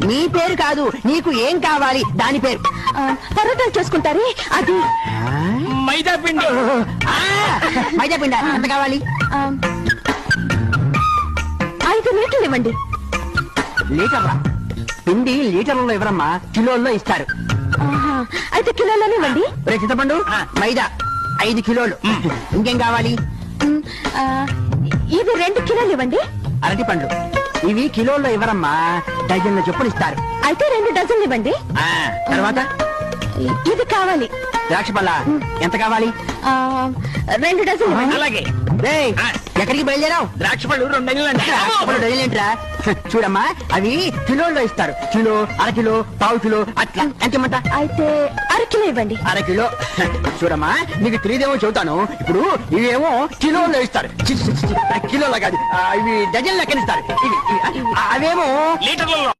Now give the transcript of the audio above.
నీ పేరు కాదు, నీకు ఏం కావాలి దాని పేరు. పరోటాలు చేసుకుంటారే అది. మైదా పిండి. మైదా పిండి ఎంత కావాలి? 5 లీటర్లు ఇవ్వండి. లీటర్లా? పిండి లీటర్లలో ఇవ్వరమ్మా, కిలోల్లో ఇస్తారు. అయితే కిలోలోనే ఇవ్వండి. చింతపండు మైదా 5 కిలోలు. ఇంకేం కావాలి? ఇది 2 కిలోలు ఇవ్వండి. అరటి పండ్లు ఇవి కిలోల్లో ఇవ్వరమ్మా, డజన్ల చొప్పున ఇస్తారు. అయితే 2 డజన్లు ఇవ్వండి. తర్వాత ఇది కావాలి. ద్రాక్ష పళ్ళ ఎంత కావాలి? 2 డజన్లు ఇవ్వండి. అలాగే. ఎక్కడికి బయలుదేరావు? ద్రాక్ష పళ్ళు 2 డజన్లేంట్రా? చూడమ్మా, అవి కిలోల్లో ఇస్తారు. కిలో, అరకిలో, పావు కిలో అట్లా. ఎంత ఇమ్మంట? అయితే 1/2 కిలో ఇవ్వండి. 1/2 కిలో. చూడమ్మా, నీకు తెలియదేమో చెబుతాను. ఇప్పుడు ఇవేమో కిలోల్లో ఇస్తారు. కిలోలో కాదు, ఇవి డజన్ లెక్కనిస్తారు. అవేమో లీటర్లలో.